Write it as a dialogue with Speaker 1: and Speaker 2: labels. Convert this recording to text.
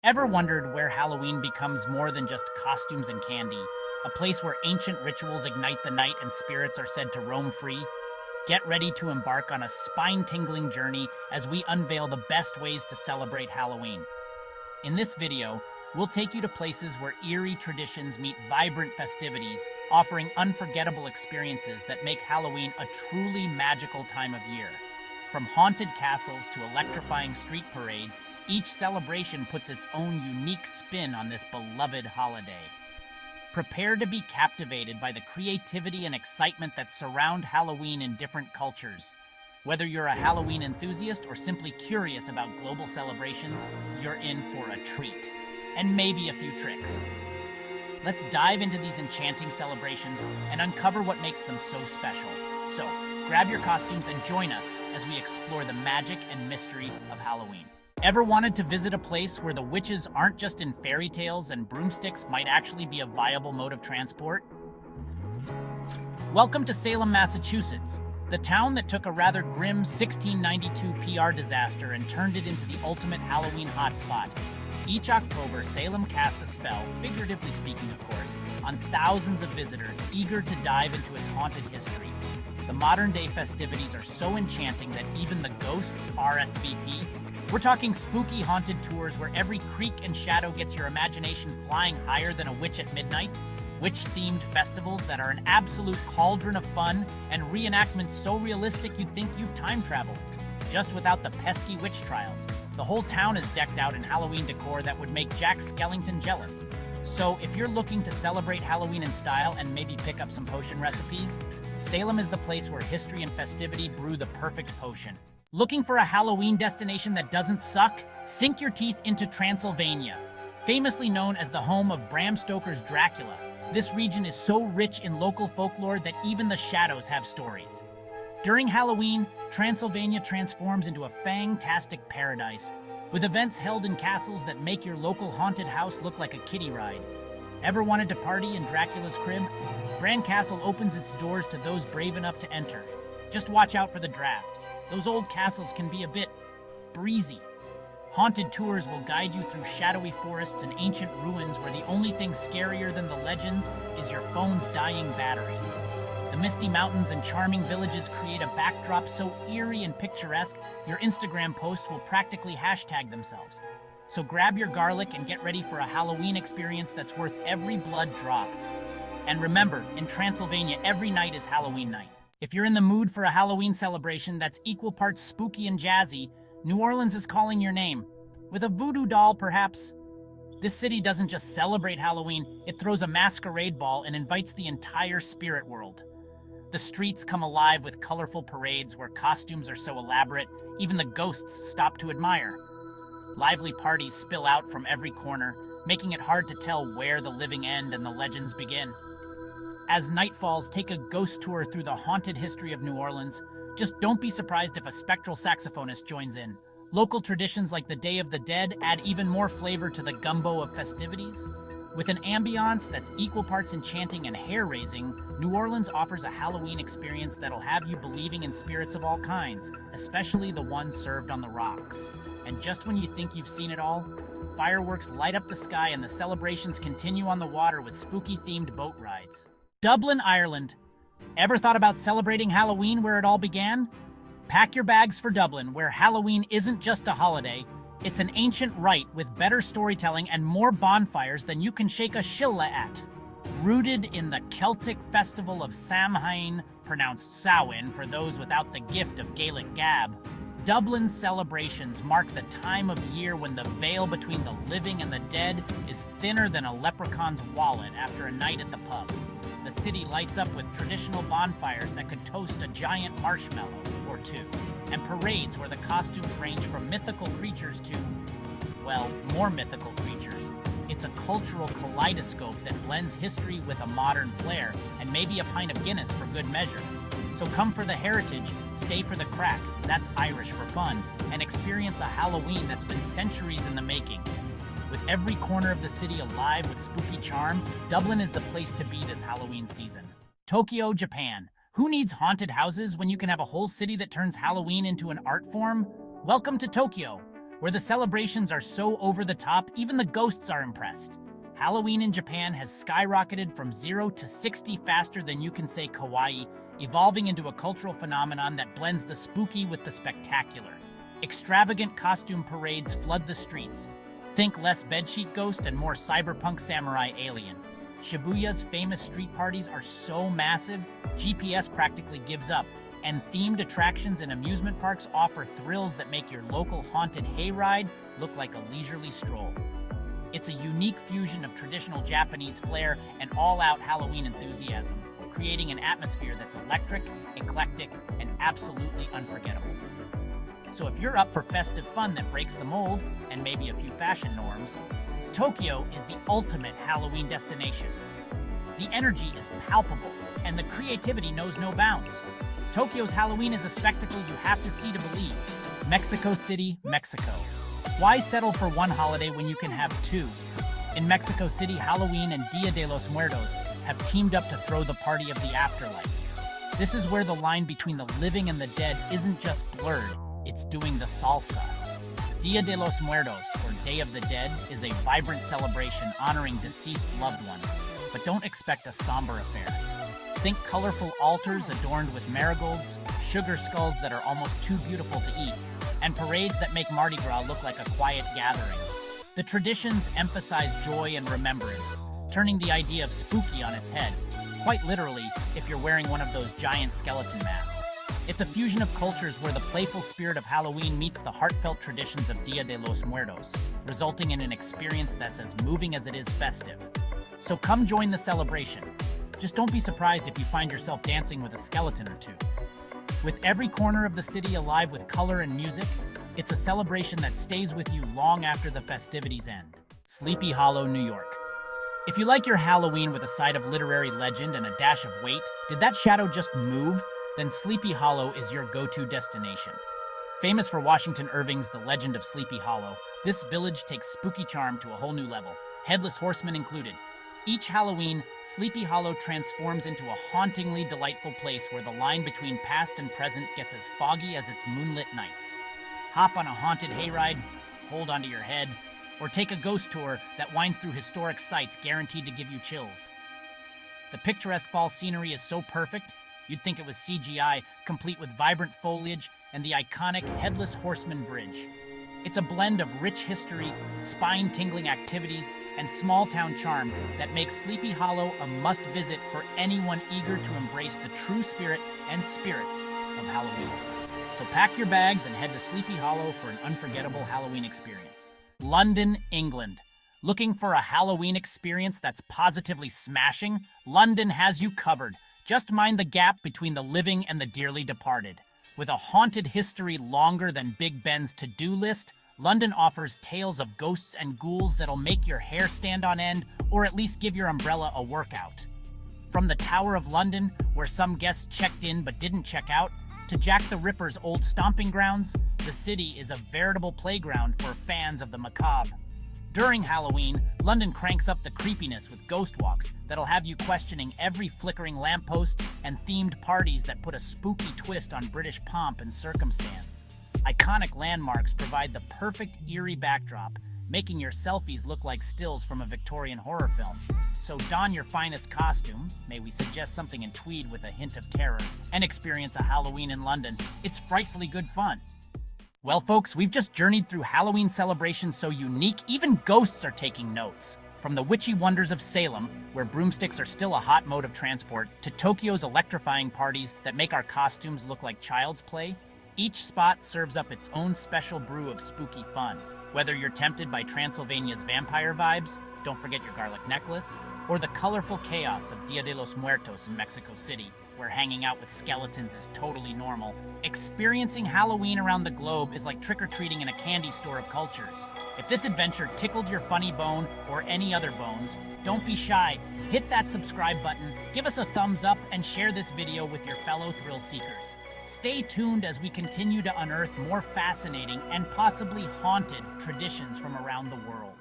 Speaker 1: Ever wondered where Halloween becomes more than just costumes and candy? A place where ancient rituals ignite the night and spirits are said to roam free? Get ready to embark on a spine-tingling journey as we unveil the best ways to celebrate Halloween. In this video, we'll take you to places where eerie traditions meet vibrant festivities, offering unforgettable experiences that make Halloween a truly magical time of year. From haunted castles to electrifying street parades, each celebration puts its own unique spin on this beloved holiday. Prepare to be captivated by the creativity and excitement that surround Halloween in different cultures. Whether you're a Halloween enthusiast or simply curious about global celebrations, you're in for a treat. And maybe a few tricks. Let's dive into these enchanting celebrations and uncover what makes them so special. So, grab your costumes and join us as we explore the magic and mystery of Halloween. Ever wanted to visit a place where the witches aren't just in fairy tales and broomsticks might actually be a viable mode of transport? Welcome to Salem, Massachusetts, the town that took a rather grim 1692 PR disaster and turned it into the ultimate Halloween hotspot. Each October, Salem casts a spell, figuratively speaking of course, on thousands of visitors eager to dive into its haunted history. The modern-day festivities are so enchanting that even the ghosts RSVP. We're talking spooky haunted tours where every creak and shadow gets your imagination flying higher than a witch at midnight, witch-themed festivals that are an absolute cauldron of fun, and reenactments so realistic you'd think you've time traveled, just without the pesky witch trials. The whole town is decked out in Halloween decor that would make Jack Skellington jealous. So if you're looking to celebrate Halloween in style and maybe pick up some potion recipes, Salem is the place where history and festivity brew the perfect potion. Looking for a Halloween destination that doesn't suck? Sink your teeth into Transylvania. Famously known as the home of Bram Stoker's Dracula, this region is so rich in local folklore that even the shadows have stories. During Halloween, Transylvania transforms into a fantastic paradise, with events held in castles that make your local haunted house look like a kiddie ride. Ever wanted to party in Dracula's crib? Bran Castle opens its doors to those brave enough to enter. Just watch out for the draft. Those old castles can be a bit breezy. Haunted tours will guide you through shadowy forests and ancient ruins where the only thing scarier than the legends is your phone's dying battery. The misty mountains and charming villages create a backdrop so eerie and picturesque, your Instagram posts will practically hashtag themselves. So grab your garlic and get ready for a Halloween experience that's worth every blood drop. And remember, in Transylvania, every night is Halloween night. If you're in the mood for a Halloween celebration that's equal parts spooky and jazzy, New Orleans is calling your name. With a voodoo doll, perhaps. This city doesn't just celebrate Halloween, it throws a masquerade ball and invites the entire spirit world. The streets come alive with colorful parades where costumes are so elaborate, even the ghosts stop to admire. Lively parties spill out from every corner, making it hard to tell where the living end and the legends begin. As night falls, take a ghost tour through the haunted history of New Orleans. Just don't be surprised if a spectral saxophonist joins in. Local traditions like the Day of the Dead add even more flavor to the gumbo of festivities. With an ambiance that's equal parts enchanting and hair-raising, New Orleans offers a Halloween experience that'll have you believing in spirits of all kinds, especially the ones served on the rocks. And just when you think you've seen it all, fireworks light up the sky and the celebrations continue on the water with spooky-themed boat rides. Dublin, Ireland. Ever thought about celebrating Halloween where it all began? Pack your bags for Dublin, where Halloween isn't just a holiday, it's an ancient rite with better storytelling and more bonfires than you can shake a shilla at. Rooted in the Celtic festival of Samhain, pronounced Samhain for those without the gift of Gaelic gab, Dublin's celebrations mark the time of year when the veil between the living and the dead is thinner than a leprechaun's wallet after a night at the pub. The city lights up with traditional bonfires that could toast a giant marshmallow or two, and parades where the costumes range from mythical creatures to, well, more mythical creatures. It's a cultural kaleidoscope that blends history with a modern flair, and maybe a pint of Guinness for good measure. So come for the heritage, stay for the crack, that's Irish for fun, and experience a Halloween that's been centuries in the making. With every corner of the city alive with spooky charm, Dublin is the place to be this Halloween season. Tokyo, Japan. Who needs haunted houses when you can have a whole city that turns Halloween into an art form? Welcome to Tokyo, where the celebrations are so over the top, even the ghosts are impressed. Halloween in Japan has skyrocketed from 0 to 60 faster than you can say kawaii, evolving into a cultural phenomenon that blends the spooky with the spectacular. Extravagant costume parades flood the streets. Think less bedsheet ghost and more cyberpunk samurai alien. Shibuya's famous street parties are so massive, GPS practically gives up, and themed attractions and amusement parks offer thrills that make your local haunted hayride look like a leisurely stroll. It's a unique fusion of traditional Japanese flair and all-out Halloween enthusiasm, creating an atmosphere that's electric, eclectic, and absolutely unforgettable. So if you're up for festive fun that breaks the mold, and maybe a few fashion norms, Tokyo is the ultimate Halloween destination. The energy is palpable, and the creativity knows no bounds. Tokyo's Halloween is a spectacle you have to see to believe. Mexico City, Mexico. Why settle for one holiday when you can have two? In Mexico City, Halloween and Dia de los Muertos have teamed up to throw the party of the afterlife. This is where the line between the living and the dead isn't just blurred, it's doing the salsa. Dia de los Muertos, or Day of the Dead, is a vibrant celebration honoring deceased loved ones, but don't expect a somber affair. Think colorful altars adorned with marigolds, sugar skulls that are almost too beautiful to eat, and parades that make Mardi Gras look like a quiet gathering. The traditions emphasize joy and remembrance, turning the idea of spooky on its head, quite literally if you're wearing one of those giant skeleton masks. It's a fusion of cultures where the playful spirit of Halloween meets the heartfelt traditions of Dia de los Muertos, resulting in an experience that's as moving as it is festive. So come join the celebration. Just don't be surprised if you find yourself dancing with a skeleton or two. With every corner of the city alive with color and music, it's a celebration that stays with you long after the festivities end. Sleepy Hollow, New York. If you like your Halloween with a side of literary legend and a dash of weight, did that shadow just move? Then Sleepy Hollow is your go-to destination. Famous for Washington Irving's The Legend of Sleepy Hollow, this village takes spooky charm to a whole new level, headless horsemen included. Each Halloween, Sleepy Hollow transforms into a hauntingly delightful place where the line between past and present gets as foggy as its moonlit nights. Hop on a haunted hayride, hold onto your head, or take a ghost tour that winds through historic sites guaranteed to give you chills. The picturesque fall scenery is so perfect, you'd think it was CGI, complete with vibrant foliage and the iconic Headless Horseman Bridge. It's a blend of rich history, spine-tingling activities, and small-town charm that makes Sleepy Hollow a must-visit for anyone eager to embrace the true spirit and spirits of Halloween. So pack your bags and head to Sleepy Hollow for an unforgettable Halloween experience. London, England. Looking for a Halloween experience that's positively smashing? London has you covered. Just mind the gap between the living and the dearly departed. With a haunted history longer than Big Ben's to-do list, London offers tales of ghosts and ghouls that'll make your hair stand on end or at least give your umbrella a workout. From the Tower of London, where some guests checked in but didn't check out, to Jack the Ripper's old stomping grounds, the city is a veritable playground for fans of the macabre. During Halloween, London cranks up the creepiness with ghost walks that'll have you questioning every flickering lamppost and themed parties that put a spooky twist on British pomp and circumstance. Iconic landmarks provide the perfect eerie backdrop, making your selfies look like stills from a Victorian horror film. So don your finest costume, may we suggest something in tweed with a hint of terror, and experience a Halloween in London. It's frightfully good fun. Well, folks, we've just journeyed through Halloween celebrations so unique, even ghosts are taking notes. From the witchy wonders of Salem, where broomsticks are still a hot mode of transport, to Tokyo's electrifying parties that make our costumes look like child's play, each spot serves up its own special brew of spooky fun. Whether you're tempted by Transylvania's vampire vibes, don't forget your garlic necklace, or the colorful chaos of Dia de los Muertos in Mexico City, where hanging out with skeletons is totally normal, experiencing Halloween around the globe is like trick-or-treating in a candy store of cultures. If this adventure tickled your funny bone or any other bones, don't be shy. Hit that subscribe button, give us a thumbs up, and share this video with your fellow thrill seekers. Stay tuned as we continue to unearth more fascinating and possibly haunted traditions from around the world.